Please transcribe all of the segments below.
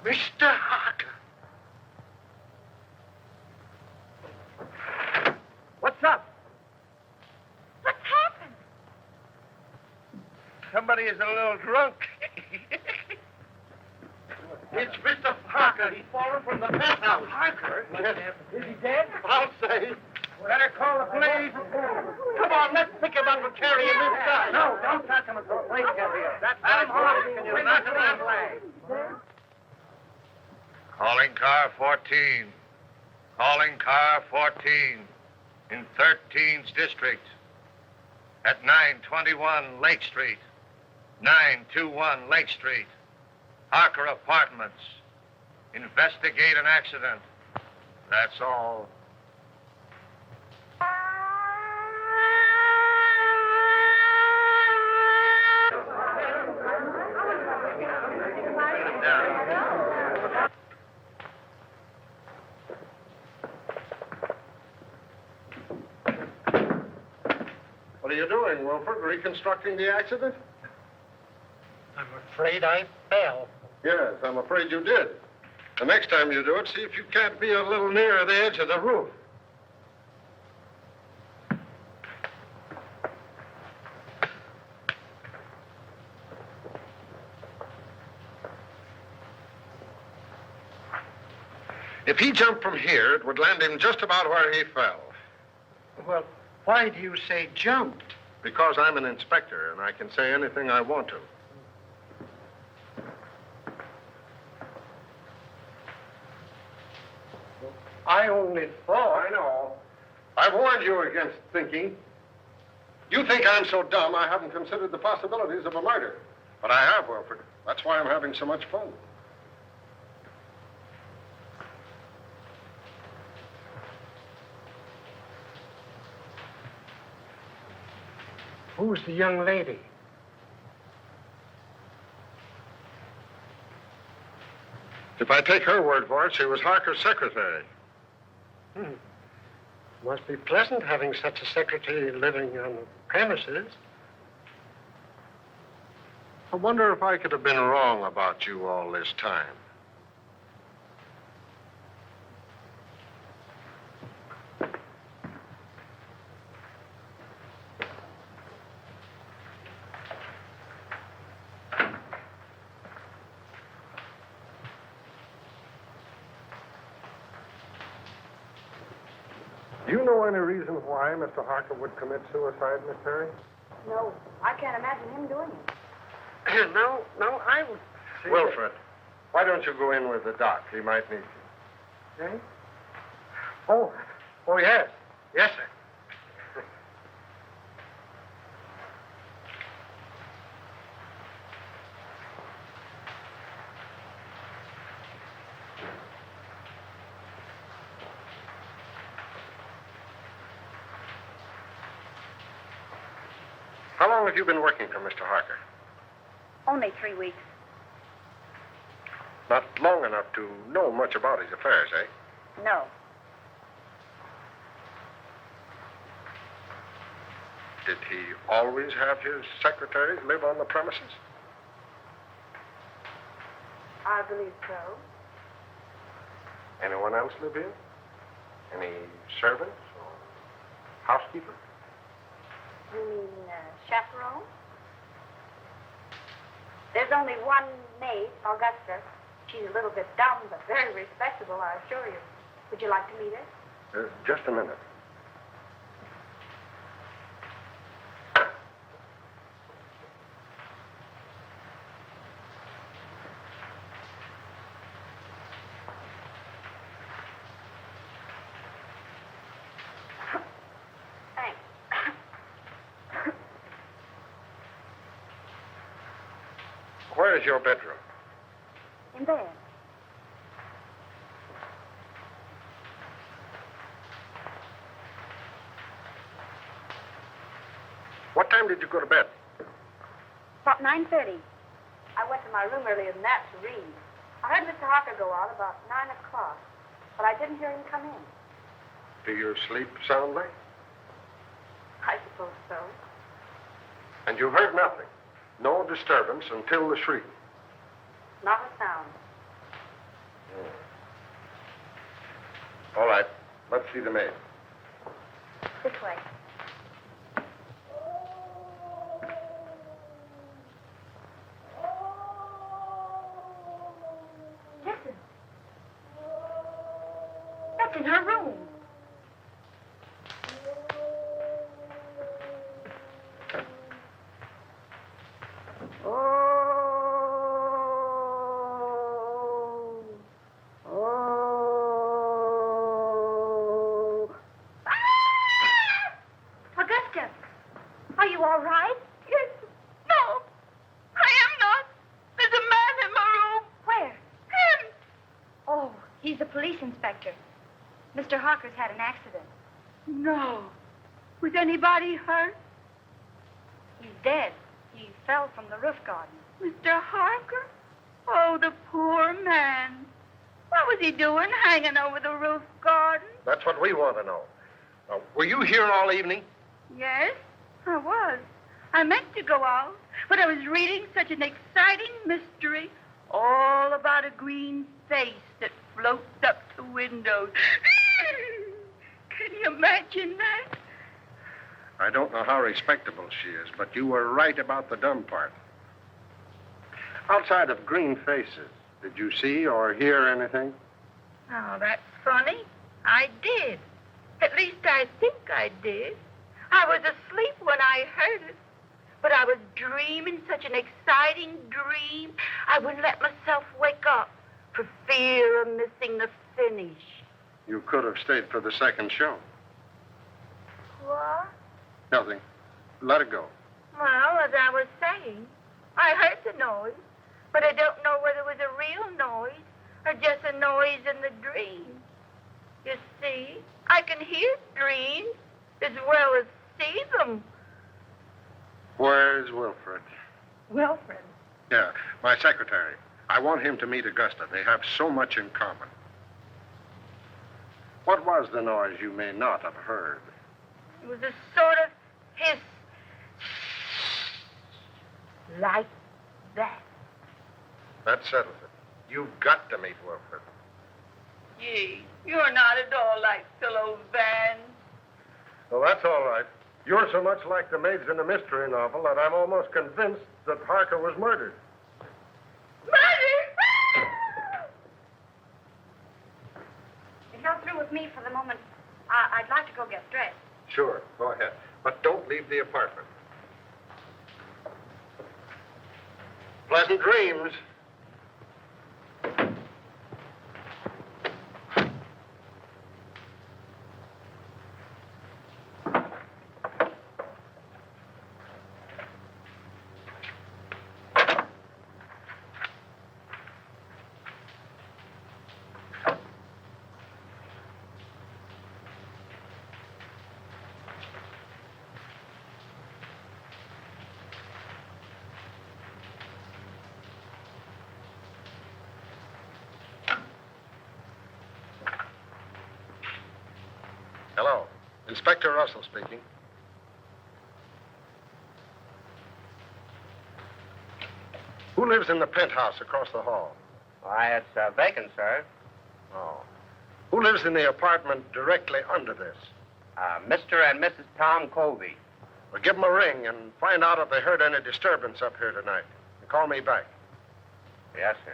Mr. Harker. What's up? What's happened? Somebody is a little drunk. It's Mr. Harker. He's fallen from the penthouse. Harker? Is he dead? I'll say. Better call the police. Come on, let's pick him up and carry him inside. No, don't touch him until the police get here. That's Adam Harvey. Can you knock him that way? Calling car 14. Calling car 14 in 13th District at 921 Lake Street. 921 Lake Street. Harker Apartments. Investigate an accident. That's all. What are you doing, Wilford? Reconstructing the accident? I'm afraid I fell. Yes, I'm afraid you did. The next time you do it, see if you can't be a little nearer the edge of the roof. If he jumped from here, it would land him just about where he fell. Well, why do you say jumped? Because I'm an inspector, and I can say anything I want to. I only thought. I know. I've warned you against thinking. You think I'm so dumb I haven't considered the possibilities of a murder. But I have, Wilford. That's why I'm having so much fun. Who's the young lady? If I take her word for it, she was Harker's secretary. Must be pleasant having such a secretary living on the premises. I wonder if I could have been wrong about you all this time. Do you know any reason why Mr. Harker would commit suicide, Miss Perry? No, I can't imagine him doing it. No, I would say Wilfred, why don't you go in with the doc? He might need you. Eh? Oh, yes. Yes, sir. How long have you been working for Mr. Harker? Only 3 weeks. Not long enough to know much about his affairs, eh? No. Did he always have his secretaries live on the premises? I believe so. Anyone else live here? Any servants or housekeeper? You mean chaperone? There's only one maid, Augusta. She's a little bit dumb, but very respectable, I assure you. Would you like to meet her? Just a minute. Thanks. Where is your bedroom? In bed. What time did you go to bed? About 9:30. I went to my room earlier than that to read. I heard Mr. Harker go out about 9 o'clock, but I didn't hear him come in. Do you sleep soundly? I suppose so. And you heard nothing? No disturbance until the shriek? Not a sound. All right. Let's see the maid. This way. Listen. That's in her room. Augusta, are you all right? Yes. No, I am not. There's a man in my room. Where? Him. Oh, he's the police inspector. Mr. Harker's had an accident. No. Was anybody hurt? He's dead. He fell from the roof garden. Mr. Harker? Oh, the poor man. What was he doing hanging over the roof garden? That's what we want to know. Were you here all evening? Yes, I was. I meant to go out, but I was reading such an exciting mystery all about a green face that floats up the windows. Can you imagine that? I don't know how respectable she is, but you were right about the dumb part. Outside of green faces, did you see or hear anything? Oh, that's funny. I did. At least I think I did. I was asleep when I heard it. But I was dreaming such an exciting dream, I wouldn't let myself wake up for fear of missing the finish. You could have stayed for the second show. What? Nothing. Let it go. Well, as I was saying, I heard the noise, but I don't know whether it was a real noise or just a noise in the dream. You see, I can hear dreams as well as see them. Where's Wilfred? Wilfred? Yeah, my secretary. I want him to meet Augusta. They have so much in common. What was the noise you may not have heard? It was a sort of hiss. Like that. That settles it. You've got to meet Wilfred. Gee, you're not at all like Philo Van. Well, that's all right. You're so much like the maids in a mystery novel that I'm almost convinced that Harker was murdered. Murder! If you're through with me for the moment, I'd like to go get dressed. Sure, go ahead. But don't leave the apartment. Pleasant dreams. Hello. Inspector Russell speaking. Who lives in the penthouse across the hall? Why, it's vacant, sir. Oh. Who lives in the apartment directly under this? Mr. and Mrs. Tom Colby. Well, give them a ring and find out if they heard any disturbance up here tonight. And call me back. Yes, sir.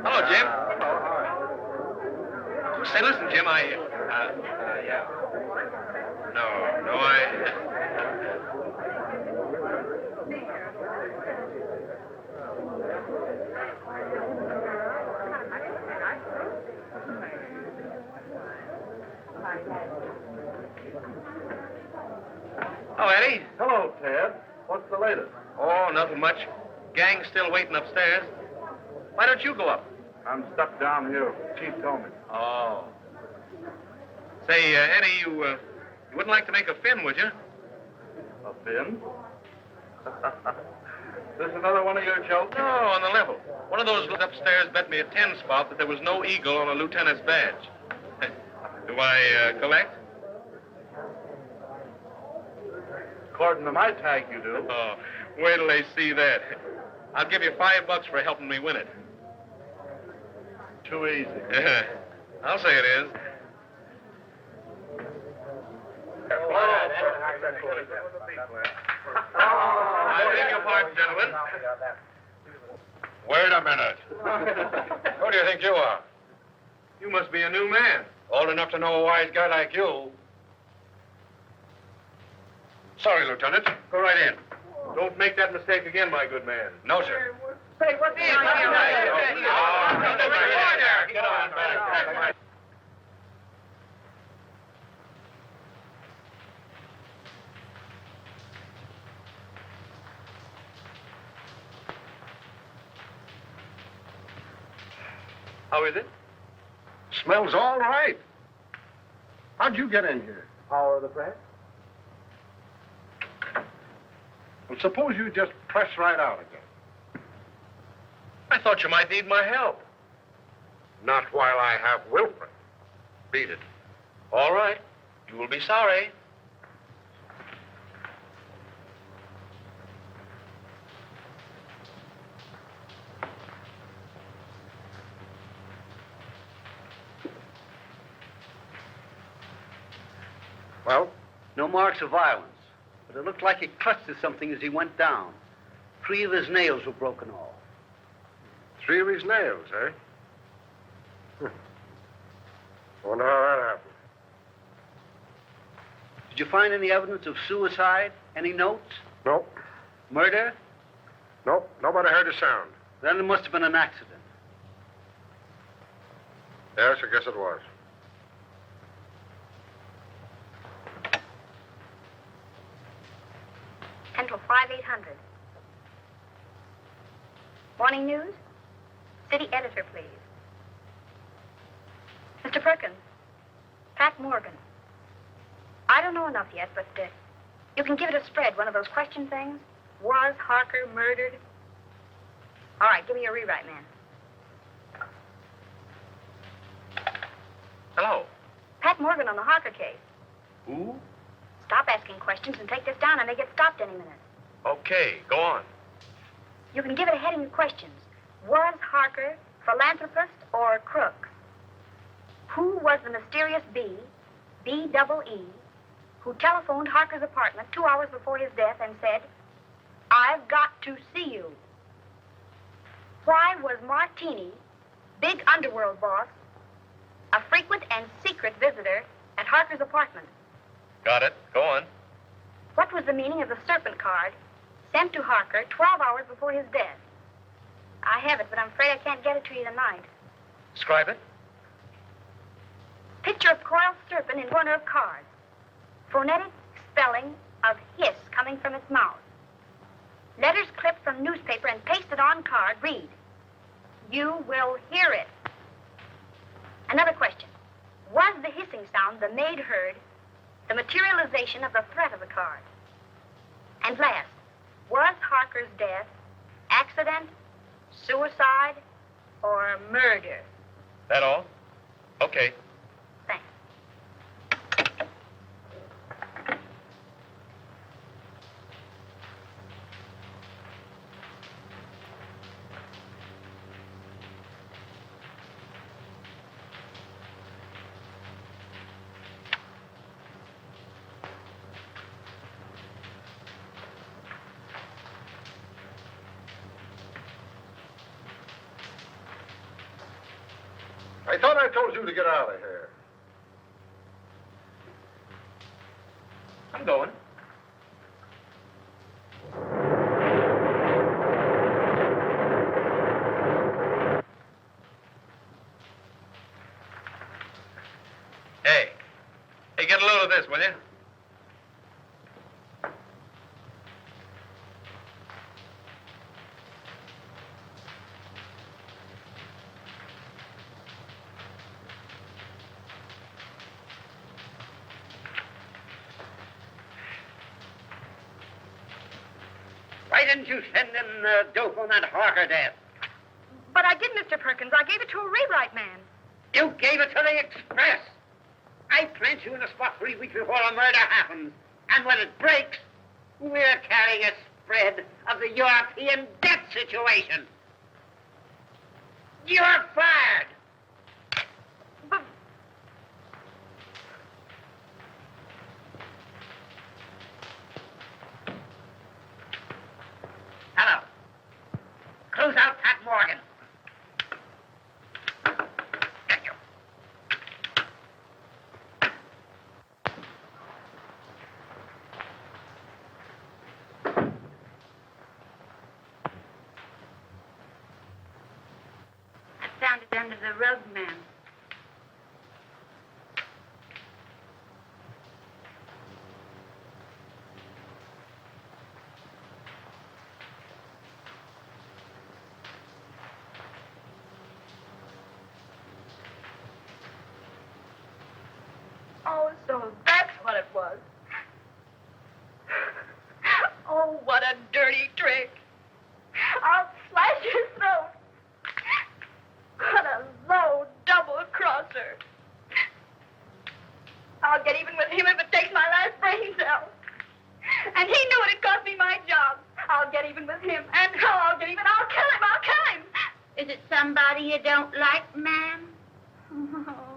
Hello, Jim. Say, listen, Jim, Yeah. No, Oh, Eddie. Hello, Ted. What's the latest? Oh, nothing much. Gang's still waiting upstairs. Why don't you go up? I'm stuck down here. Chief told me. Oh. Say, Eddie, you wouldn't like to make a fin, would you? A fin? This another one of your jokes? No, on the level. One of those upstairs bet me a 10 spot that there was no eagle on a lieutenant's badge. Do I collect? According to my tag, you do. Oh, wait till they see that. I'll give you $5 for helping me win it. Too easy. I'll say it is. I beg your pardon, gentlemen. Wait a minute. Who do you think you are? You must be a new man. Old enough to know a wise guy like you. Sorry, Lieutenant. Go right in. Don't make that mistake again, my good man. No, sir. Say, what's the Get on back. How is it? Smells all right. How'd you get in here? Power of the press? Well, suppose you just press right out again. I thought you might need my help. Not while I have Wilfred. Beat it. All right. You will be sorry. Well, No marks of violence, but it looked like he clutched at something as he went down. 3 of his nails were broken off. 3 of his nails, eh? Wonder how that happened. Did you find any evidence of suicide? Any notes? Nope. Murder? Nope. Nobody heard a sound. Then it must have been an accident. Yes, I guess it was. Central 5800. Morning news? City editor, please. Mr. Perkins, Pat Morgan. I don't know enough yet, but you can give it a spread, one of those question things. Was Harker murdered? All right, give me your rewrite, man. Hello. Pat Morgan on the Harker case. Who? Stop asking questions and take this down. I may get stopped any minute. Okay, go on. You can give it a heading of questions. Was Harker philanthropist or crook? Who was the mysterious B-double-E, who telephoned Harker's apartment 2 hours before his death and said, "I've got to see you"? Why was Martini, big underworld boss, a frequent and secret visitor at Harker's apartment? Got it. Go on. What was the meaning of the serpent card sent to Harker 12 hours before his death? I have it, but I'm afraid I can't get it to you tonight. Describe it. Picture of coiled serpent in corner of card. Phonetic spelling of hiss coming from its mouth. Letters clipped from newspaper and pasted on card read, "You will hear it." Another question. Was the hissing sound the maid heard the materialization of the threat of the card? And last, was Harker's death accident, suicide, or murder? That all? Okay. Thanks. I thought I told you to get out of here. I'm going. Hey, this, will you? Why didn't you send in dope on that Harker death? But I did, Mr. Perkins. I gave it to a rewrite man. You gave it to the Express. I plant you in a spot 3 weeks before a murder happens. And when it breaks, we're carrying a spread of the European debt situation. You're fired. But Hello. Close out Pat Morgan. Thank you. I found it under the rug, ma'am. oh, so that's what it was. Oh, what a dirty trick. I'll slash his throat. What a low double-crosser. I'll get even with him if it takes my last brain cell. And he knew it'd cost me my job. I'll get even with him. And how I'll get even, I'll kill him. I'll kill him. Is it somebody you don't like, ma'am? Oh.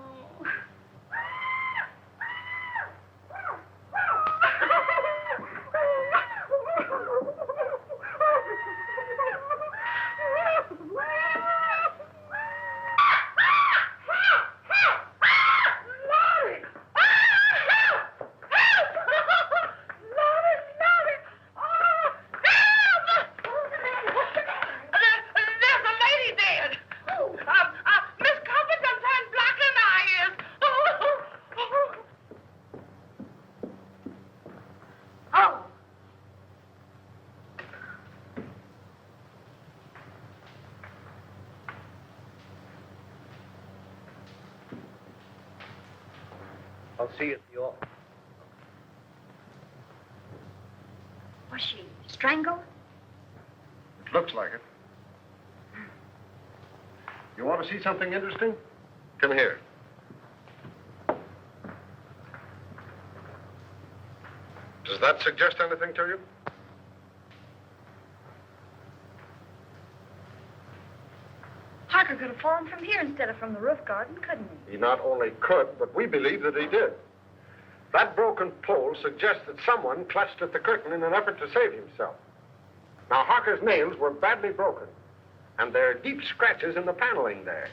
I'll see you at the office. Was she strangled? It looks like it. You want to see something interesting? Come here. Does that suggest anything to you? Harker could have fallen from here instead of from the roof garden, couldn't he? He not only could, but we believe that he did. That broken pole suggests that someone clutched at the curtain in an effort to save himself. Now, Harker's nails were badly broken, and there are deep scratches in the paneling there.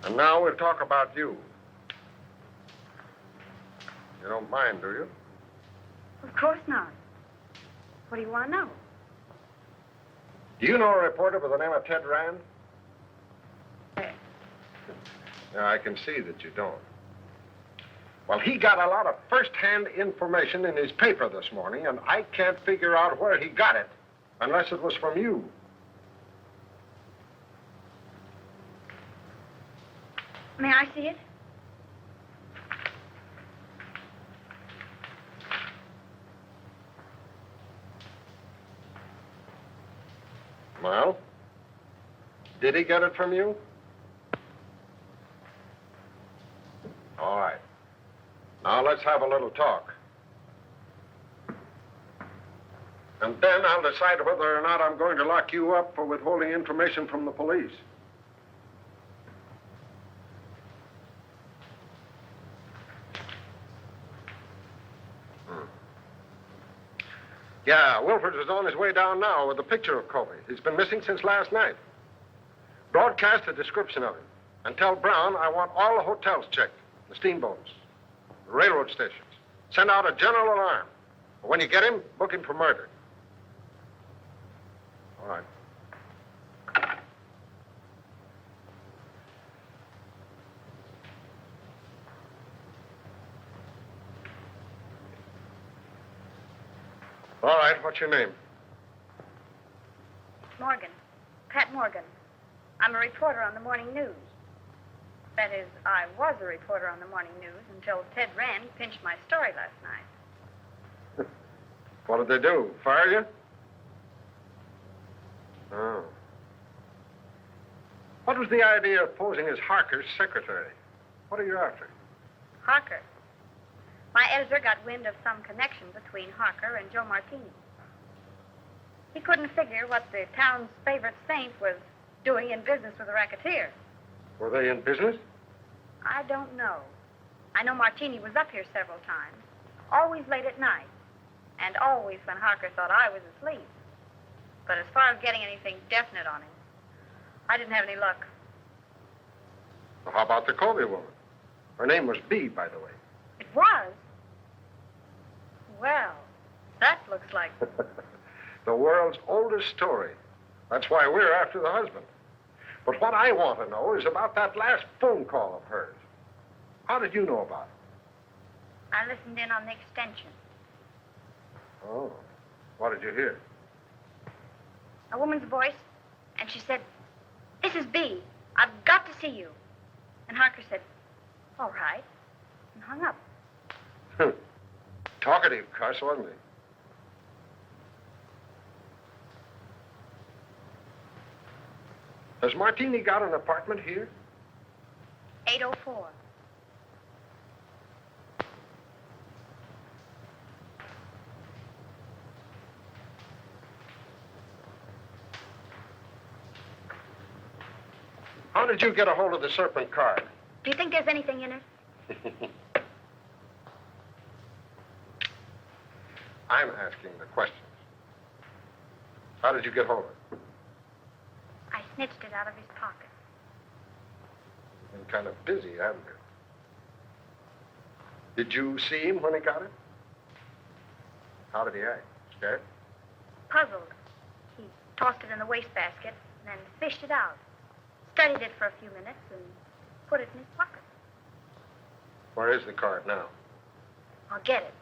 And now we'll talk about you. You don't mind, do you? Of course not. What do you want to know? Do you know a reporter by the name of Ted Rand? Yeah, I can see that you don't. Well, he got a lot of first-hand information in his paper this morning, and I can't figure out where he got it, unless it was from you. May I see it? Well, did he get it from you? All right. Now let's have a little talk. And then I'll decide whether or not I'm going to lock you up for withholding information from the police. Yeah, Wilford is on his way down now with a picture of Kobe. He's been missing since last night. Broadcast a description of him. And tell Brown I want all the hotels checked, the steamboats, the railroad stations. Send out a general alarm. But when you get him, book him for murder. All right. All right, what's your name? Morgan. Pat Morgan. I'm a reporter on the morning news. That is, I was a reporter on the morning news until Ted Rand pinched my story last night. What did they do? Fire you? Oh. What was the idea of posing as Harker's secretary? What are you after? Harker. My editor got wind of some connection between Harker and Joe Martini. He couldn't figure what the town's favorite saint was doing in business with a racketeer. Were they in business? I don't know. I know Martini was up here several times, always late at night, and always when Harker thought I was asleep. But as far as getting anything definite on him, I didn't have any luck. Well, how about the Colby woman? Her name was Bee, by the way. It was? Well, that looks like... The world's oldest story. That's why we're after the husband. But what I want to know is about that last phone call of hers. How did you know about it? I listened in on the extension. Oh. What did you hear? A woman's voice, and she said, "This is Bee. I've got to see you." And Harker said, "All right," and hung up. Talkative cuss, wasn't he? Has Martini got an apartment here? 804. How did you get a hold of the Serpent card? Do you think there's anything in it? I'm asking the questions. How did you get hold of it? I snitched it out of his pocket. Been kind of busy, haven't you? Did you see him when he got it? How did he act? Scared? Puzzled. He tossed it in the wastebasket and then fished it out. Studied it for a few minutes and put it in his pocket. Where is the card now? I'll get it.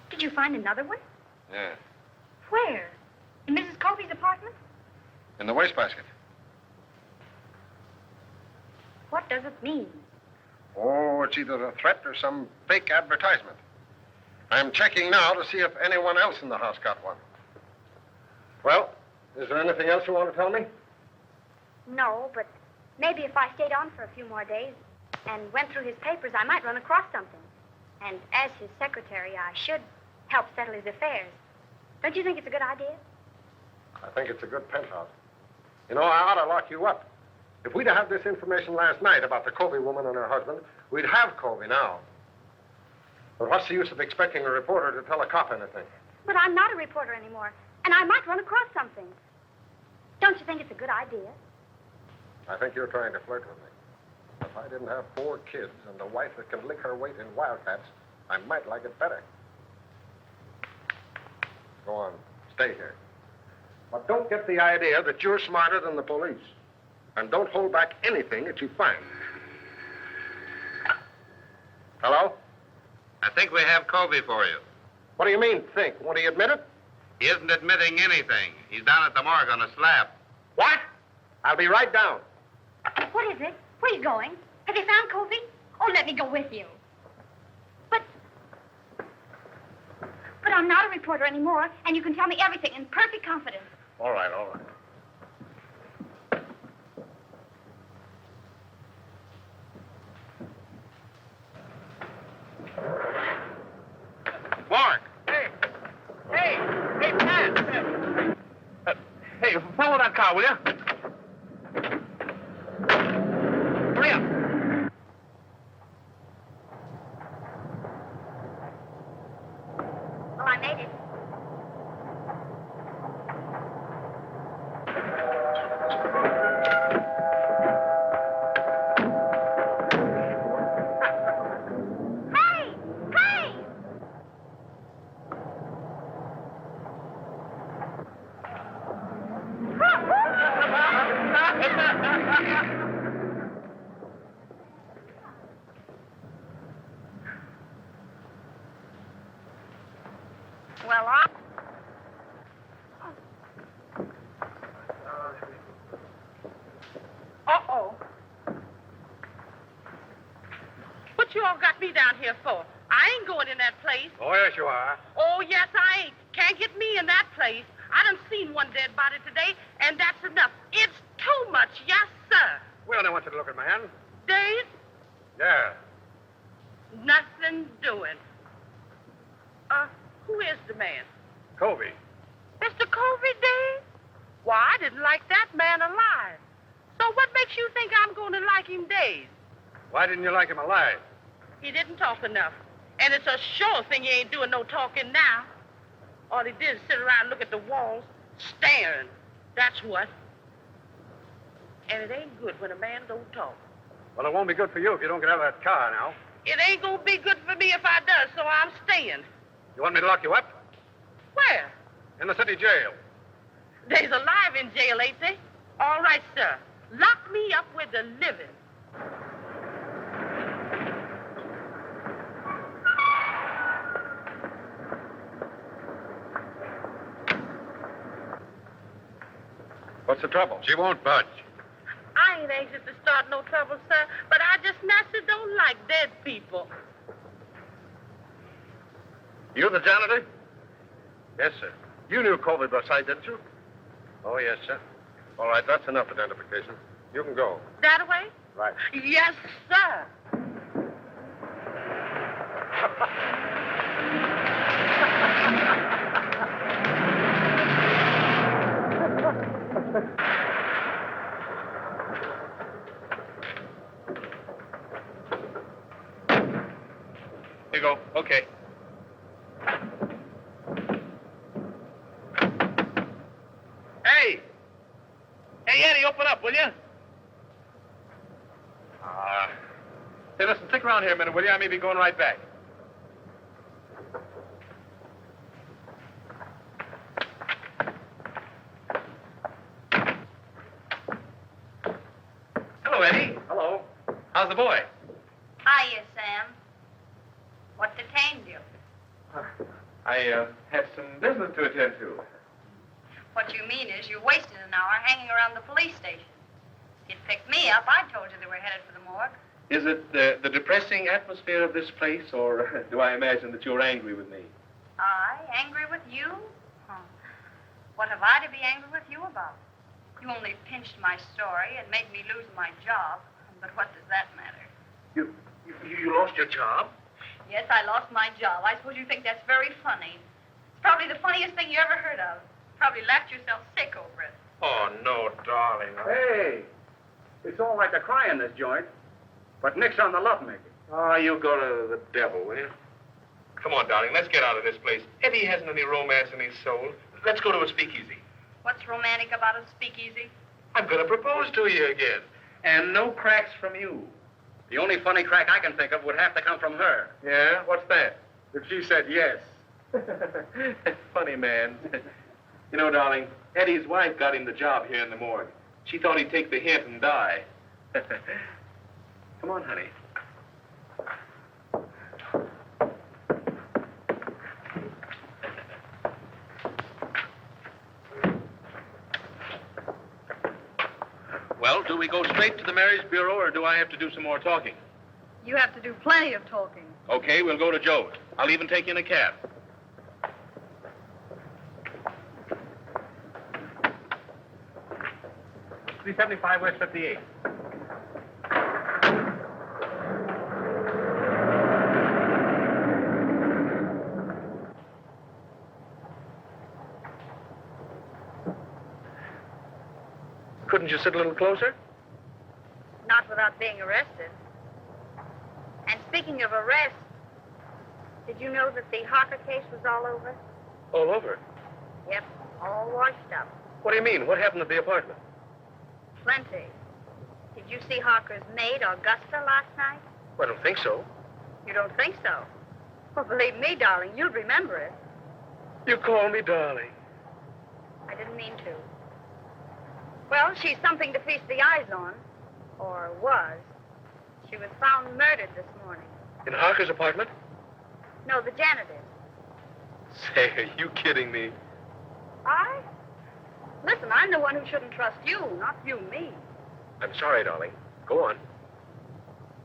Did you find another one? Yeah. Where? In Mrs. Colby's apartment? In the wastebasket. What does it mean? Oh, it's either a threat or some fake advertisement. I'm checking now to see if anyone else in the house got one. Well, is there anything else you want to tell me? No, but maybe if I stayed on for a few more days and went through his papers, I might run across something. And as his secretary, I should help settle his affairs. Don't you think it's a good idea? I think it's a good penthouse. You know, I ought to lock you up. If we'd have had this information last night about the Colby woman and her husband, we'd have Colby now. But what's the use of expecting a reporter to tell a cop anything? But I'm not a reporter anymore, and I might run across something. Don't you think it's a good idea? I think you're trying to flirt with me. If I didn't have 4 kids and a wife that can lick her weight in wildcats, I might like it better. Go on. Stay here. But don't get the idea that you're smarter than the police. And don't hold back anything that you find. Hello? I think we have Colby for you. What do you mean, think? Won't he admit it? He isn't admitting anything. He's down at the morgue on a slab. What? I'll be right down. What is it? Where are you going? Have you found Colby? Oh, let me go with you. But I'm not a reporter anymore, and you can tell me everything in perfect confidence. All right, all right. Mark! Hey, Pat! Hey, follow that car, will you? Hurry up. Well, I made it. Hey! Well, I... Uh-oh. What you all got me down here for? I ain't going in that place. Oh, yes, you are. Oh, yes, I ain't. Can't get me in that place. I done seen one dead body today, and that's enough. It's too much, yes, sir. We only want you to look at man. Days, Yeah. nothing doing. Who is the man? Covey. Mr. Covey Days? Why, I didn't like that man alive. So what makes you think I'm going to like him Days? Why didn't you like him alive? He didn't talk enough. And it's a sure thing he ain't doing no talking now. All he did is sit around and look at the walls, staring. That's what. And it ain't good when a man don't talk. Well, it won't be good for you if you don't get out of that car now. It ain't gonna be good for me if I does, so I'm staying. You want me to lock you up? Where? In the city jail. They's alive in jail, ain't they? All right, sir. Lock me up with the living. What's the trouble? She won't budge. I ain't anxious to start no trouble, sir, but I just naturally don't like dead people. You the janitor? Yes, sir. You knew Covey Brasai, didn't you? Oh, yes, sir. All right, that's enough identification. You can go. That way? Right. Yes, sir. Here you go. Okay. Hey! Hey, Eddie, open up, will you? Hey, listen, stick around here a minute, will you? I may be going right back. Hello, Eddie. Hello. How's the boy? Hiya, Sam. What detained you? I had some business to attend to. What you mean is you wasted an hour hanging around the police station. If you'd picked me up, I told you they were headed for the morgue. Is it the depressing atmosphere of this place, or do I imagine that you're angry with me? I? Angry with you? Huh. What have I to be angry with you about? You only pinched my story and made me lose my job. But what does that matter? You lost your job? Yes, I lost my job. I suppose you think that's very funny. It's probably the funniest thing you ever heard of. Probably laughed yourself sick over it. Oh, no, darling. Hey, it's all right to cry in this joint, but nix on the lovemaking. Oh, you go to the devil, will you? Come on, darling, let's get out of this place. Eddie hasn't any romance in his soul. Let's go to a speakeasy. What's romantic about a speakeasy? I'm going to propose to you again. And no cracks from you. The only funny crack I can think of would have to come from her. Yeah? What's that? If she said yes. Funny man. You know, darling, Eddie's wife got him the job here in the morgue. She thought he'd take the hint and die. Come on, honey. Well, do we go straight to the marriage bureau, or do I have to do some more talking? You have to do plenty of talking. Okay, we'll go to Joe's. I'll even take you in a cab. $375 West 58. Couldn't you sit a little closer? Not without being arrested. And speaking of arrest, did you know that the Harker case was all over? All over. Yep, all washed up. What do you mean? What happened at the apartment? Plenty. Did you see Harker's maid, Augusta, last night? Well, I don't think so. You don't think so? Well, believe me, darling, you'll remember it. You call me darling. I didn't mean to. Well, she's something to feast the eyes on. Or was. She was found murdered this morning. In Harker's apartment? No, the janitor's. Say, are you kidding me? I? Listen, I'm the one who shouldn't trust you, not you me. I'm sorry, darling. Go on.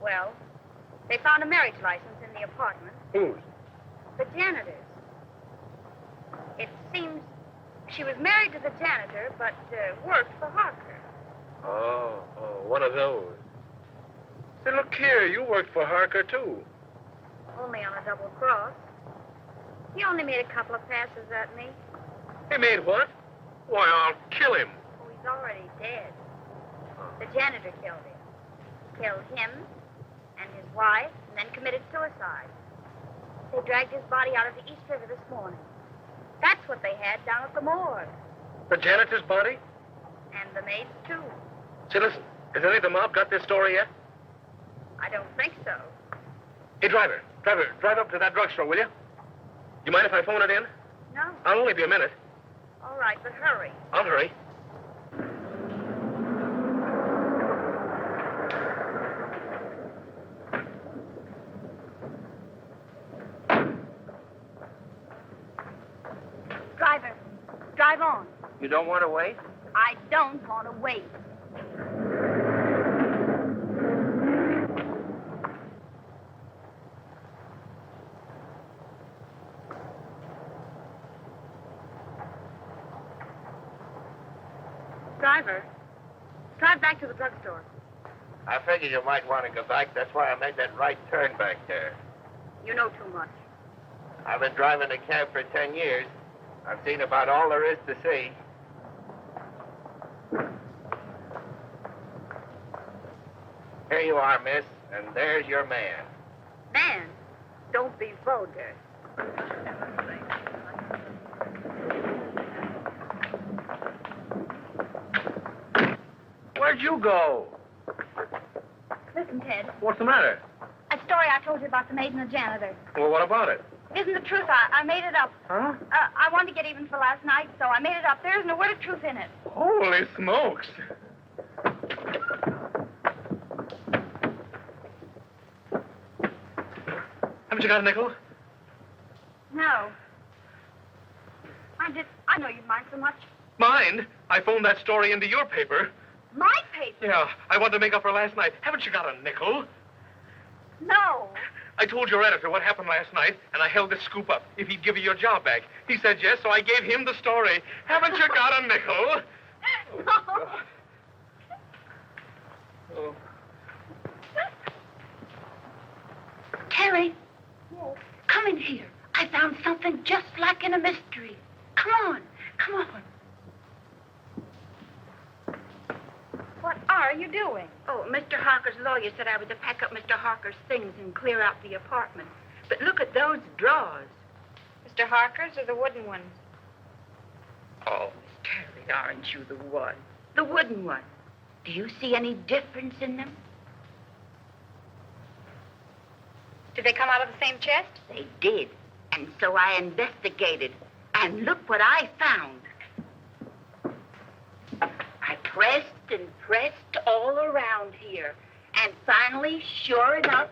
Well, they found a marriage license in the apartment. Whose? The janitor's. It seems she was married to the janitor, but worked for Harker. Oh, one of those. Say, look here, you worked for Harker, too. Only on a double cross. He only made a couple of passes at me. He made what? Why, I'll kill him. Oh, he's already dead. The janitor killed him. Killed him and his wife, and then committed suicide. They dragged his body out of the East River this morning. That's what they had down at the morgue. The janitor's body? And the maid's, too. Say, listen, has any of the mob got this story yet? I don't think so. Hey, driver, drive up to that drugstore, will you? You mind if I phone it in? No. I'll only be a minute. All right, but hurry. I'll hurry. Driver, drive on. You don't want to wait? I don't want to wait. Driver, drive back to the drugstore. I figured you might want to go back. That's why I made that right turn back there. You know too much. I've been driving a cab for 10 years. I've seen about all there is to see. Here you are, miss, and there's your man. Man, don't be vulgar. Where'd you go? Listen, Ted. What's the matter? A story I told you about the maid and the janitor. Well, what about it? It isn't the truth. I made it up. Huh? I wanted to get even for last night, so I made it up. There isn't a word of truth in it. Holy smokes. Haven't you got a nickel? No. I know you'd mind so much. Mind? I phoned that story into your paper. My paper? Yeah, I wanted to make up for last night. Haven't you got a nickel? No. I told your editor what happened last night, and I held this scoop up if he'd give you your job back. He said yes, so I gave him the story. Haven't you got a nickel? No. Oh. Terry, come in here. I found something just like in a mystery. Come on, come on. What are you doing? Oh, Mr. Harker's lawyer said I was to pack up Mr. Harker's things and clear out the apartment. But look at those drawers. Mr. Harker's or the wooden ones? Oh, Miss Terry, aren't you the one? The wooden one. Do you see any difference in them? Did they come out of the same chest? They did. And so I investigated. And look what I found. I pressed and pressed all around here. And finally, sure enough,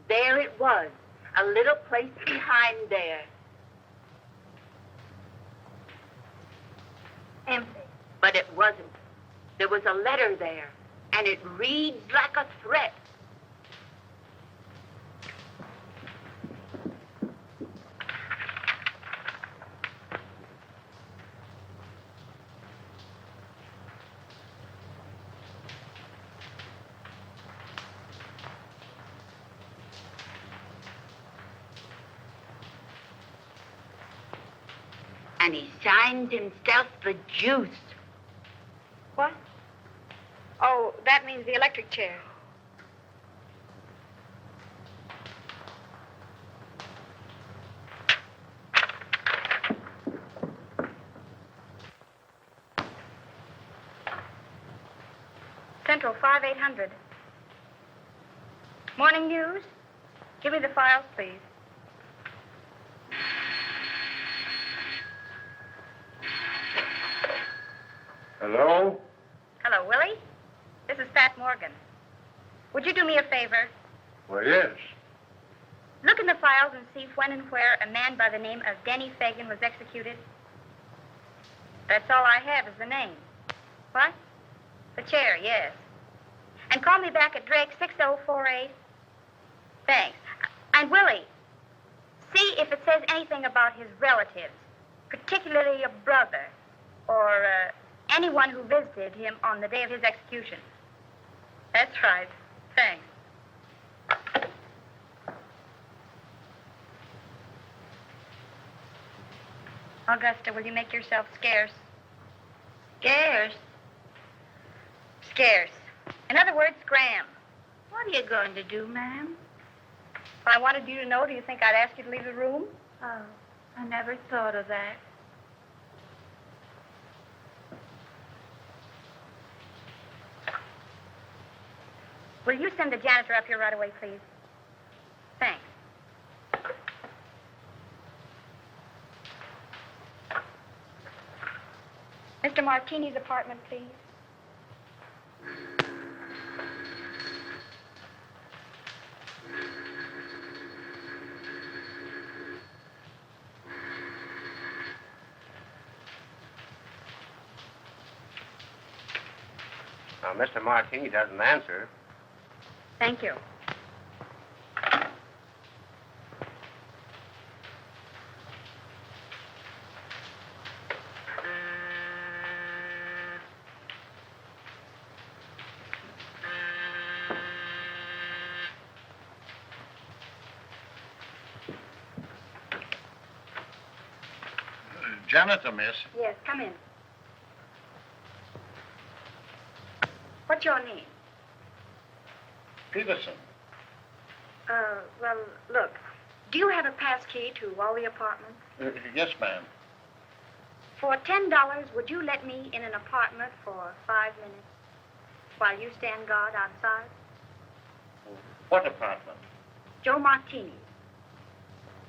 there it was. A little place behind there. Empty. But it wasn't. There was a letter there. And it reads like a threat. And he signs himself the Juice. What? Oh, that means the electric chair. Central 5800. Morning news. Give me the files, please. Hello? Hello, Willie. This is Pat Morgan. Would you do me a favor? Well, yes. Look in in the files and see when and where a man by the name of Denny Fagan was executed? That's all I have is the name. What? The chair, yes. And call me back at Drake 6048. Thanks. And Willie, see if it says anything about his relatives, particularly a brother or anyone who visited him on the day of his execution. That's right. Thanks. Augusta, will you make yourself scarce? Scarce? Scarce. In other words, Graham. What are you going to do, ma'am? If I wanted you to know, do you think I'd ask you to leave the room? Oh, I never thought of that. Will you send the janitor up here right away, please? Thanks. Mr. Martini's apartment, please. Now, Mr. Martini doesn't answer. Thank you. Janitor, miss. Yes, come in. What's your name? Peterson. Well, look, do you have a pass key to all the apartments? Yes, ma'am. For $10, would you let me in an apartment for 5 minutes while you stand guard outside? What apartment? Joe Martini.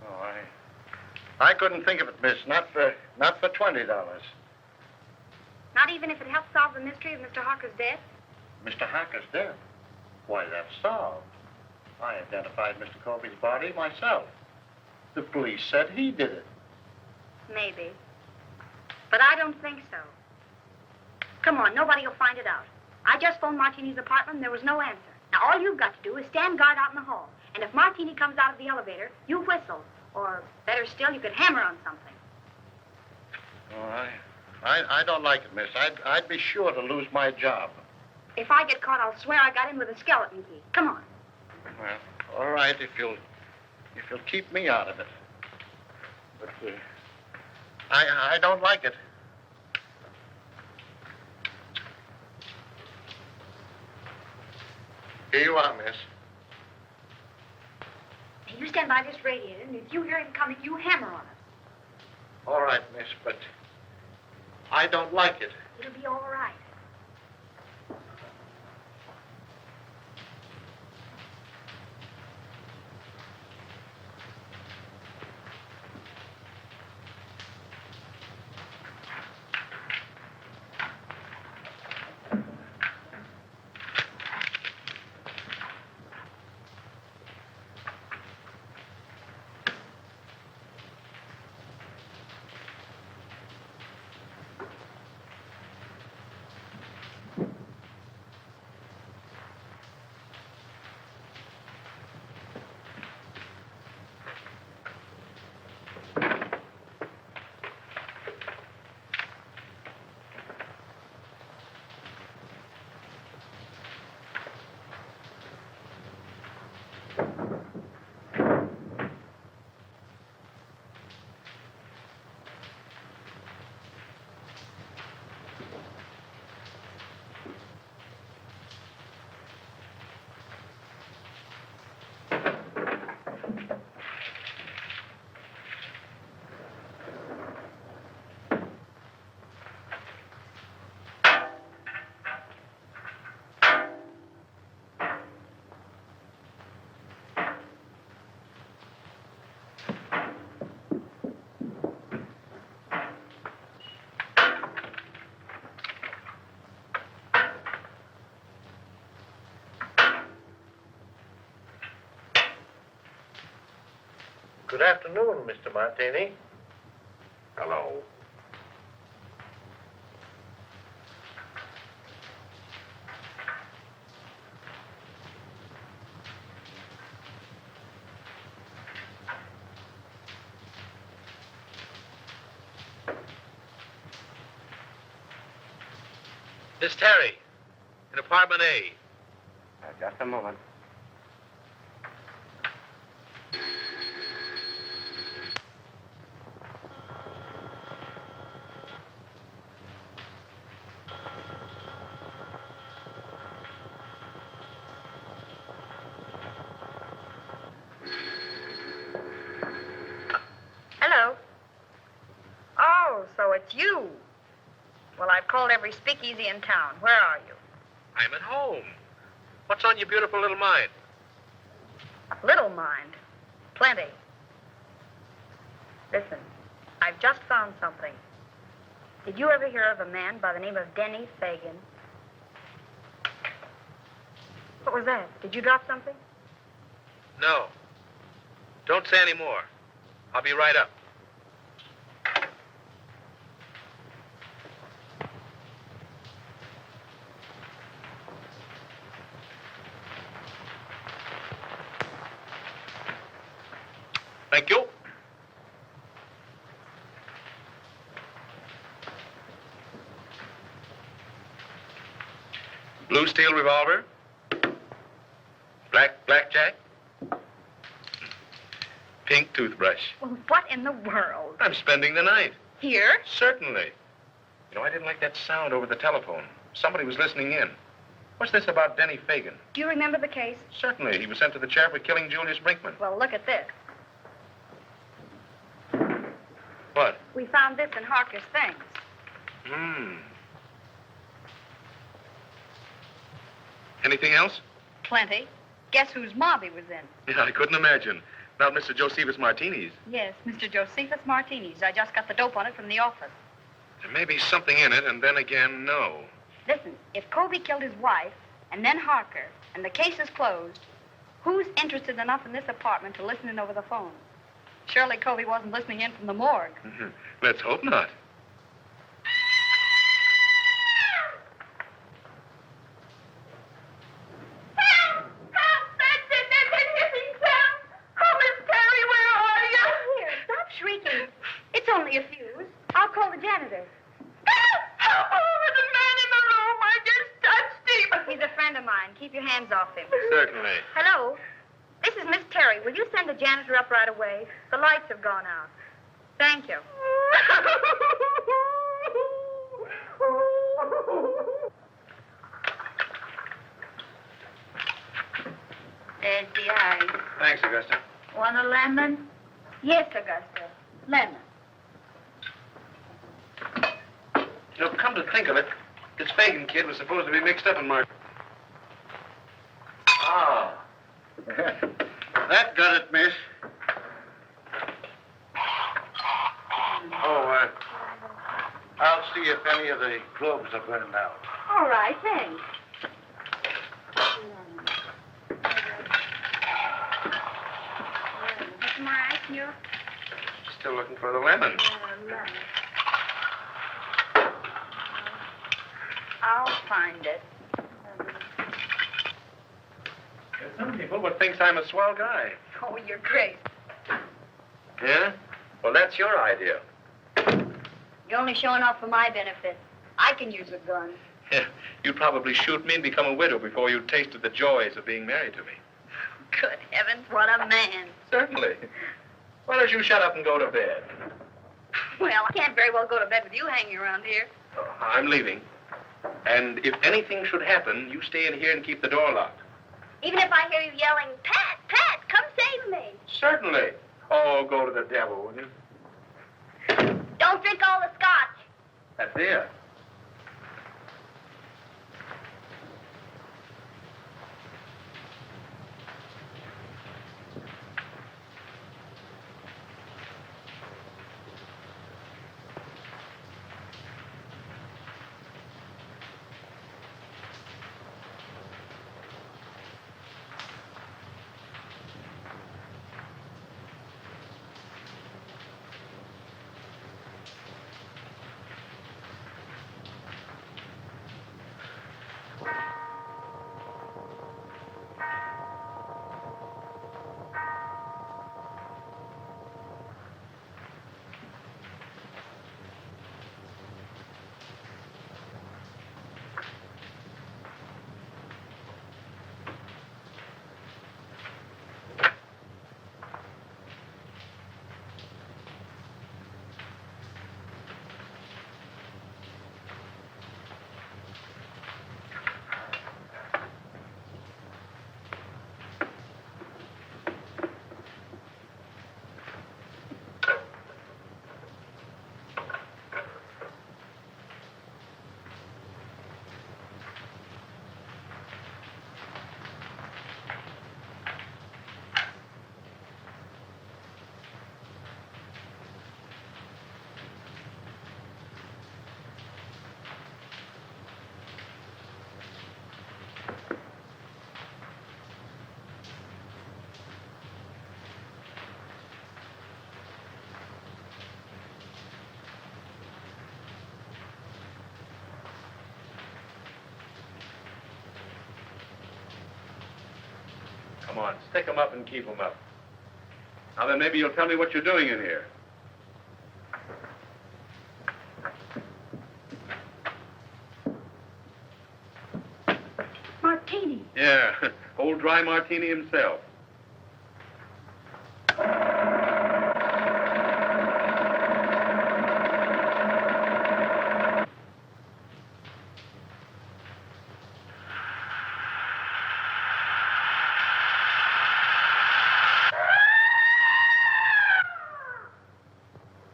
Oh, I couldn't think of it, miss. Not for $20. Not even if it helps solve the mystery of Mr. Harker's death? Mr. Harker's dead. Why, that's solved. I identified Mr. Colby's body myself. The police said he did it. Maybe. But I don't think so. Come on, nobody will find it out. I just phoned Martini's apartment and there was no answer. Now, all you've got to do is stand guard out in the hall. And if Martini comes out of the elevator, you whistle. Or, better still, you could hammer on something. Oh, I don't like it, miss. I'd be sure to lose my job. If I get caught, I'll swear I got in with a skeleton key. Come on. Well, all right, if you'll keep me out of it. But I don't like it. Here you are, miss. Hey, you stand by this radiator, and if you hear him coming, you hammer on us. All right, miss, but I don't like it. It'll be all right. Good afternoon, Mr. Martini. Hello. Miss Terry, in apartment A. Just a moment. Hello. Oh, so it's you. Well, I've called every speakeasy in town. Where are you? I'm at home. What's on your beautiful little mind? Little mind. Plenty. Listen, I've just found something. Did you ever hear of a man by the name of Denny Fagan? What was that? Did you drop something? No. Don't say any more. I'll be right up. Thank you. Blue steel revolver. Blackjack. Pink toothbrush. Well, what in the world? I'm spending the night. Here? Certainly. You know, I didn't like that sound over the telephone. Somebody was listening in. What's this about Denny Fagan? Do you remember the case? Certainly. He was sent to the chair for killing Julius Brinkman. Well, look at this. What? We found this in Harker's things. Anything else? Plenty. Guess whose mob he was in? Yeah, I couldn't imagine. Not Mr. Josephus Martini's. Yes, Mr. Josephus Martini's. I just got the dope on it from the office. There may be something in it, and then again, no. Listen, if Colby killed his wife, and then Harker, and the case is closed, who's interested enough in this apartment to listen in over the phone? Surely Colby wasn't listening in from the morgue. Let's hope not. Shrieking. It's only a fuse. I'll call the janitor. Help over the man in the room. I just touched him. He's a friend of mine. Keep your hands off him. Certainly. Hello? This is Miss Terry. Will you send the janitor up right away? The lights have gone out. Thank you. There's the eye. Thanks, Augusta. Want a lemon? Yes, Augusta. Lemon. You know, come to think of it, this Fagan kid was supposed to be mixed up in Mark. Ah. That got it, miss. Oh, I'll see if any of the globes are burned out. All right, thanks. What's more ice, you? Still looking for the lemon. I'll find it. There's some people would think I'm a swell guy. Oh, you're great. Yeah? Well, that's your idea. You're only showing off for my benefit. I can use a gun. Yeah, you'd probably shoot me and become a widow before you tasted the joys of being married to me. Good heavens, what a man. Certainly. Why don't you shut up and go to bed? Well, I can't very well go to bed with you hanging around here. Oh, I'm leaving. And if anything should happen, you stay in here and keep the door locked. Even if I hear you yelling, Pat, Pat, come save me. Certainly. Oh, go to the devil, will you? Don't drink all the scotch. That's it. Come on, stick 'em up and keep 'em up. Now then, maybe you'll tell me what you're doing in here. Martini. Yeah, old dry martini himself.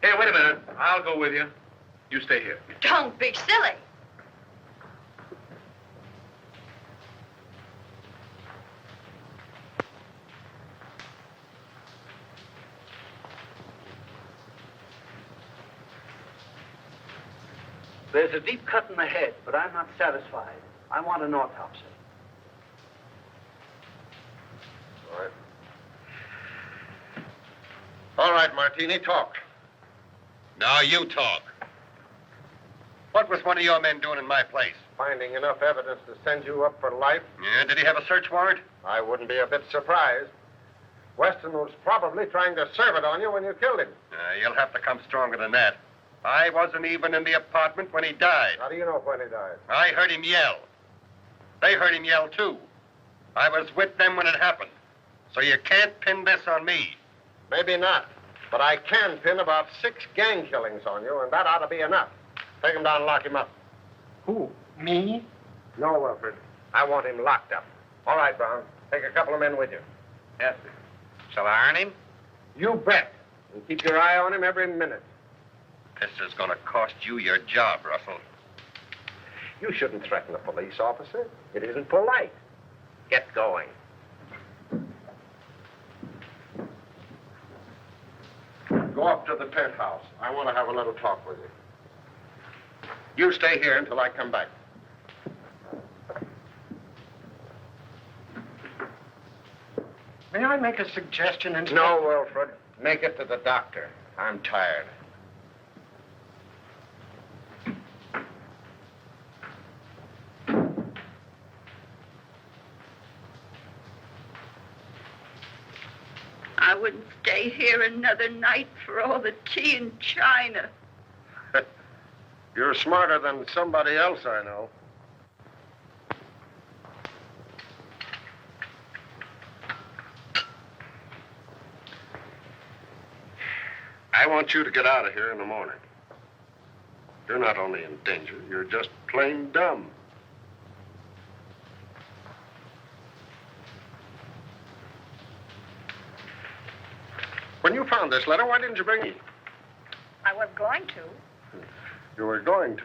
Hey, wait a minute. I'll go with you. You stay here. Don't be silly. There's a deep cut in the head, but I'm not satisfied. I want an autopsy. All right. All right, Martini, talk. Now you talk. What was one of your men doing in my place? Finding enough evidence to send you up for life, Yeah, did he have a search warrant? I wouldn't be a bit surprised. Weston was probably trying to serve it on you when you killed him. You'll have to come stronger than that. I wasn't even in the apartment when he died. How do you know when he died? I heard him yell. They heard him yell, too. I was with them when it happened. So you can't pin this on me. Maybe not. But I can pin about 6 gang killings on you, and that ought to be enough. Take him down and lock him up. Who? Me? No, Wilfred. I want him locked up. All right, Brown. Take a couple of men with you. Yes, sir. Shall I earn him? You bet. And keep your eye on him every minute. This is going to cost you your job, Russell. You shouldn't threaten a police officer. It isn't polite. Get going. Go up to the penthouse. I want to have a little talk with you. You stay here until I come back. May I make a suggestion, Inspector? No, Wilfred. Make it to the doctor. I'm tired. I wouldn't stay here another night for all the tea in China. You're smarter than somebody else I know. I want you to get out of here in the morning. You're not only in danger, you're just plain dumb. When you found this letter, why didn't you bring it? I was going to. You were going to.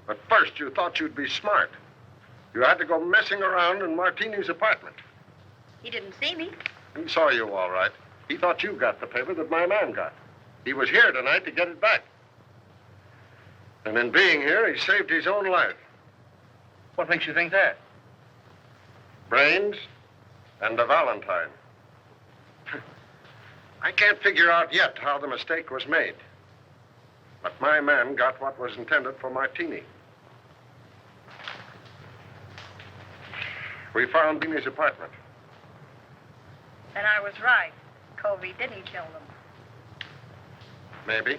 But first, you thought you'd be smart. You had to go messing around in Martini's apartment. He didn't see me. He saw you all right. He thought you got the paper that my man got. He was here tonight to get it back. And in being here, he saved his own life. What makes you think that? Brains and a Valentine. I can't figure out yet how the mistake was made. But my man got what was intended for Martini. We found Martini's apartment. Then I was right. Covey didn't kill them. Maybe.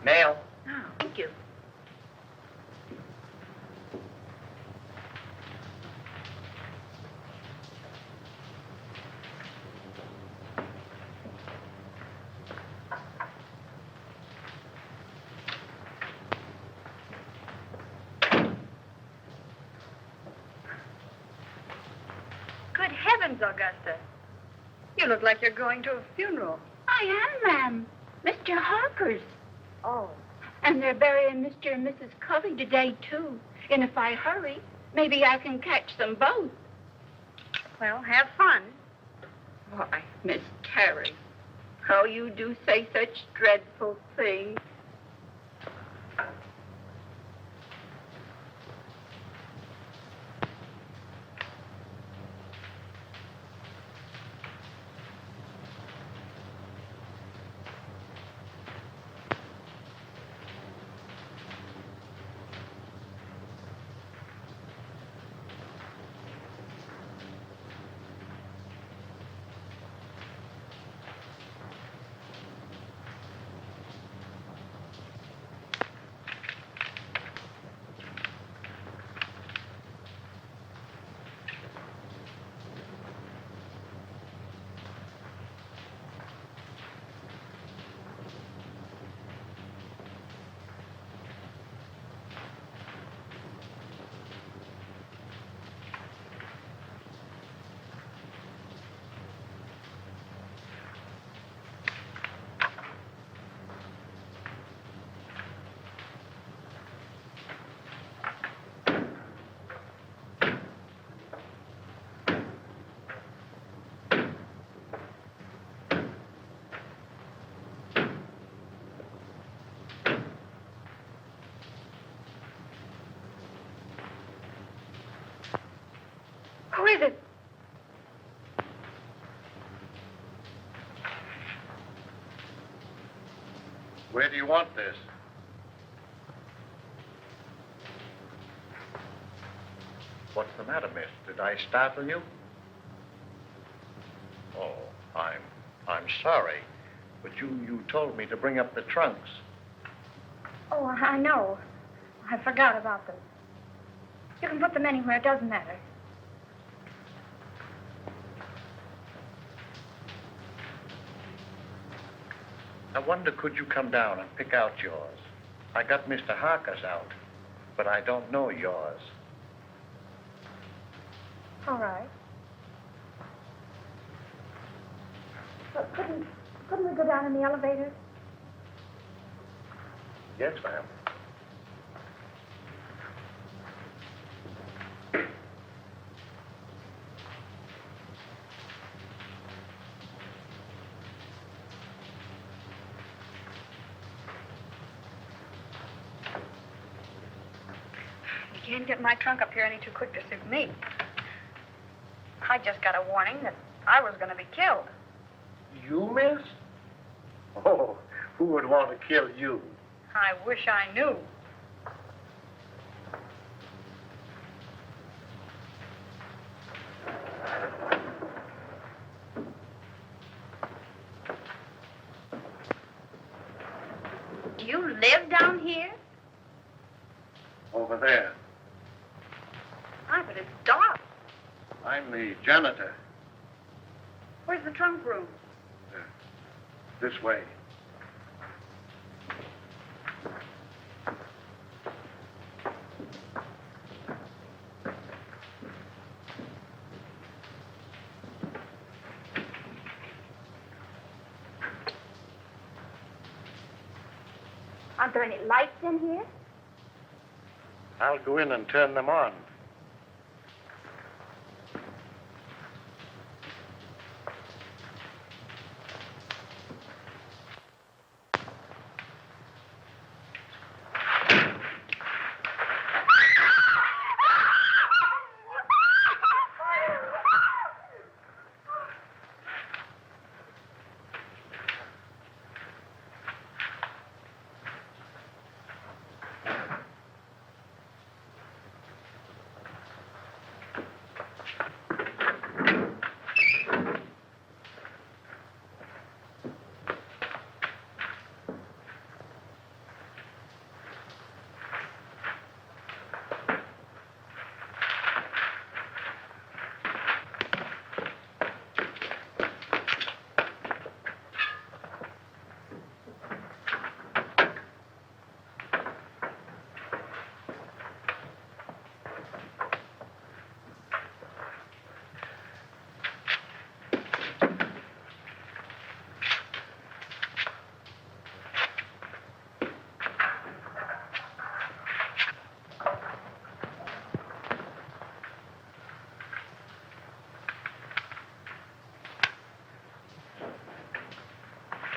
Mail. Oh, thank you. Good heavens, Augusta. You look like you're going to a funeral. I am, ma'am. Mr. Harper's. Oh. And they're burying Mr. and Mrs. Covey today, too. And if I hurry, maybe I can catch them both. Well, have fun. Why, Miss Terry, how you do say such dreadful things. is it? Where do you want this? What's the matter, miss? Did I startle you? Oh, I'm sorry. But you told me to bring up the trunks. Oh, I know. I forgot about them. You can put them anywhere. It doesn't matter. I wonder, could you come down and pick out yours? I got Mr. Harker's out, but I don't know yours. All right. But couldn't we go down in the elevator? Yes, ma'am. You can't get my trunk up here any too quick to suit me. I just got a warning that I was going to be killed. You, miss? Oh, who would want to kill you? I wish I knew. Do you live down here? Over there. Why, but it's dark. I'm the janitor. Where's the trunk room? This way. Aren't there any lights in here? I'll go in and turn them on.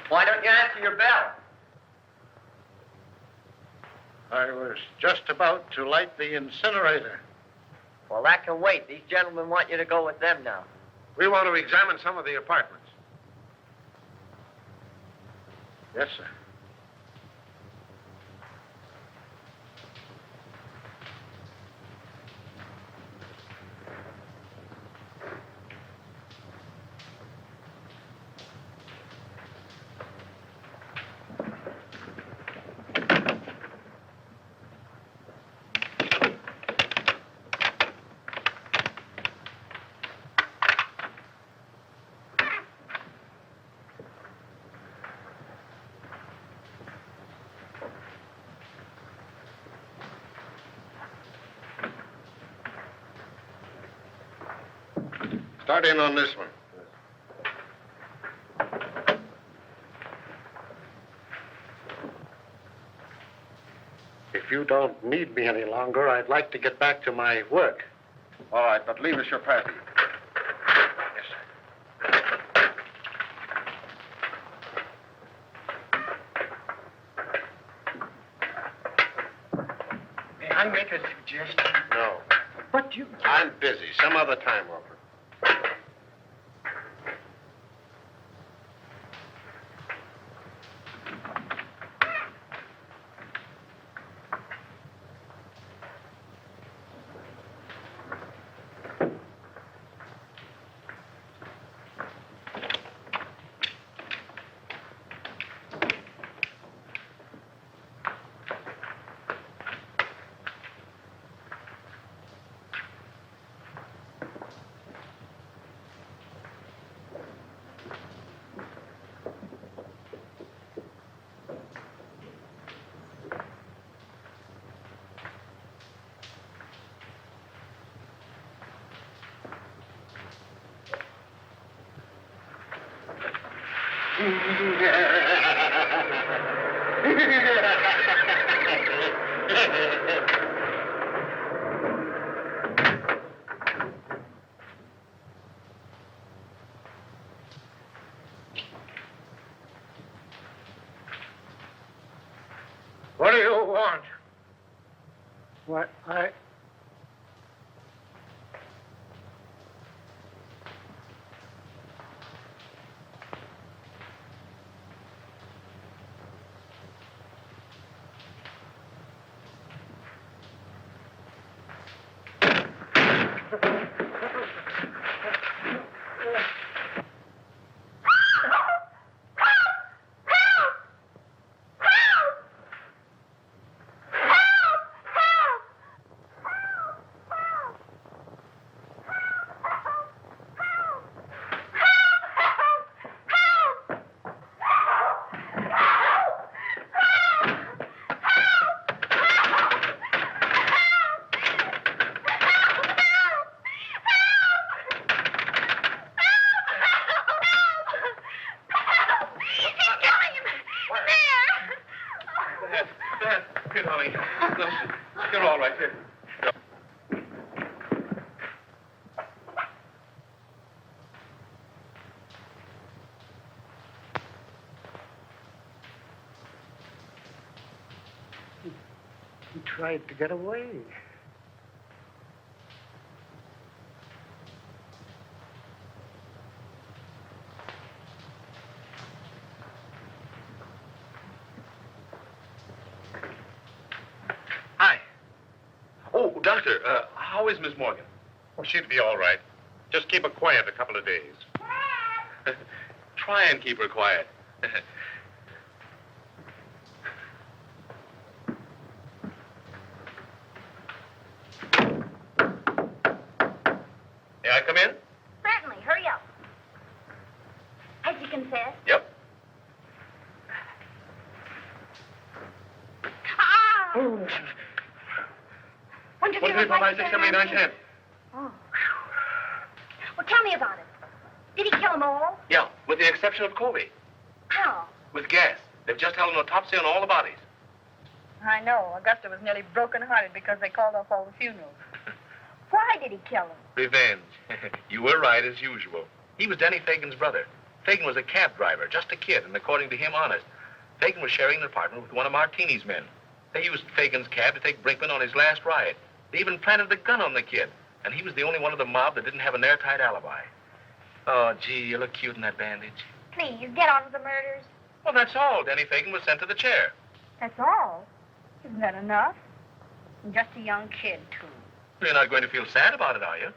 Why don't you answer your bell? I was just about to light the incinerator. Well, that can wait. These gentlemen want you to go with them now. We want to examine some of the apartments. Yes, sir. Start in on this one. If you don't need me any longer, I'd like to get back to my work. All right, but leave us your pappy. Yes, sir. May I make a suggestion? No. But you... I'm busy. Some other time, Walter. What do you want? What, Here, darling. Listen, you're all right here. he tried to get away. Hi. Oh, Doctor, how is Miss Morgan? Well, she'd be all right. Just keep her quiet a couple of days. Try and keep her quiet. May I come in? Certainly. Hurry up. Has he confessed? Yep. Ah! One, two, three, 1, 2, 3, 4, 5, 6, 7, 8, 9, 10. Oh. Well, tell me about it. Did he kill them all? Yeah, with the exception of Colby. How? With gas. They've just held an autopsy on all the bodies. I know. Augusta was nearly broken-hearted because they called off all the funerals. Why did he kill them? Revenge. You were right, as usual. He was Denny Fagan's brother. Fagan was a cab driver, just a kid, and according to him, honest. Fagan was sharing an apartment with one of Martini's men. They used Fagan's cab to take Brinkman on his last ride. They even planted the gun on the kid, and he was the only one of the mob that didn't have an airtight alibi. Oh, gee, you look cute in that bandage. Please, get on with the murders. Well, that's all. Denny Fagan was sent to the chair. That's all? Isn't that enough? And just a young kid, too. You're not going to feel sad about it, are you?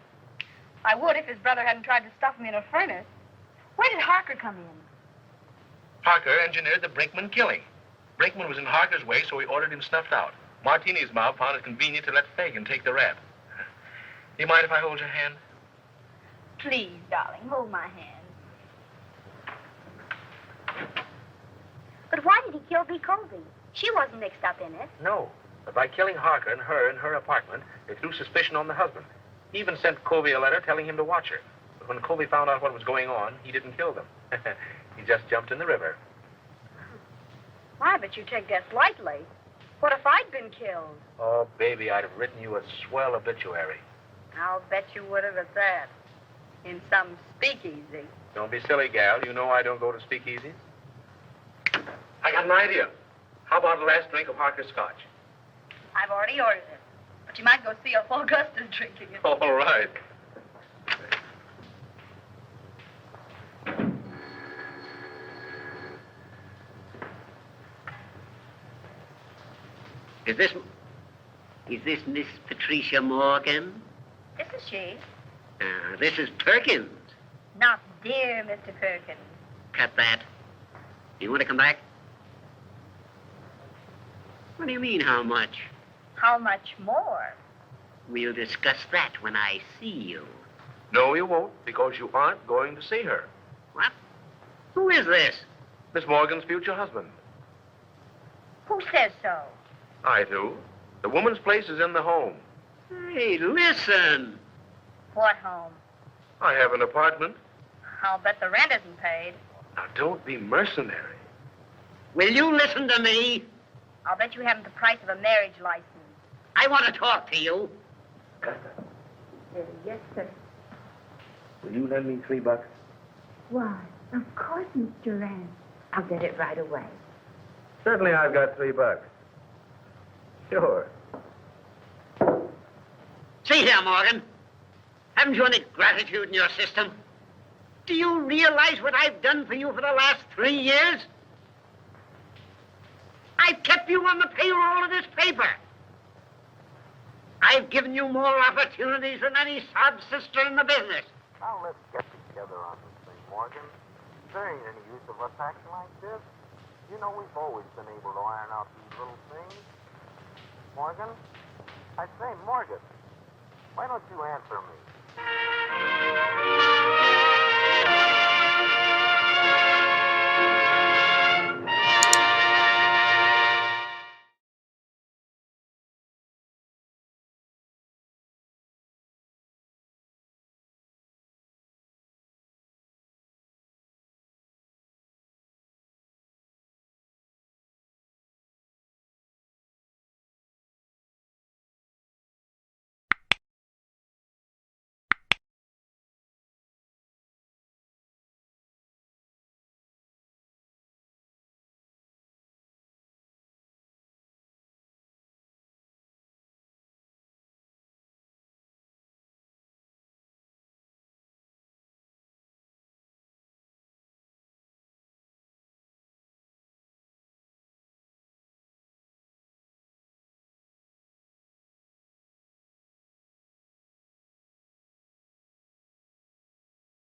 I would if his brother hadn't tried to stuff me in a furnace. Where did Harker come in? Harker engineered the Brinkman killing. Brinkman was in Harker's way, so he ordered him snuffed out. Martini's mob found it convenient to let Fagan take the rap. Do you mind if I hold your hand? Please, darling, hold my hand. But why did he kill B. Colby? She wasn't mixed up in it. No. But by killing Harker and her in her apartment, they threw suspicion on the husband. He even sent Colby a letter telling him to watch her. But when Colby found out what was going on, he didn't kill them. He just jumped in the river. Why, but you take that lightly. What if I'd been killed? Oh, baby, I'd have written you a swell obituary. I'll bet you would have at that. In some speakeasy. Don't be silly, gal. You know I don't go to speakeasies. I got an idea. How about a last drink of Harker's scotch? I've already ordered it. But But you might go see if Augusta's drinking it. All right. Is this Miss Patricia Morgan? This is she. This is Perkins. Not dear Mr. Perkins. Cut that. You want to come back? What do you mean, how much? How much more? We'll discuss that when I see you. No, you won't, because you aren't going to see her. What? Who is this? Miss Morgan's future husband. Who says so? I do. The woman's place is in the home. Hey, listen. What home? I have an apartment. I'll bet the rent isn't paid. Now, don't be mercenary. Will you listen to me? I'll bet you haven't the price of a marriage license. I want to talk to you. Yes, sir. Will you lend me $3? Why, of course, Mr. Rand. I'll get it right away. Certainly, I've got $3. Sure. See here, Morgan. Haven't you any gratitude in your system? Do you realize what I've done for you for the last 3 years? I've kept you on the payroll of this paper. I've given you more opportunities than any sob sister in the business. Now let's get together on this thing, Morgan. There ain't any use of us acting like this. You know we've always been able to iron out these little things. Morgan? I say, Morgan, why don't you answer me?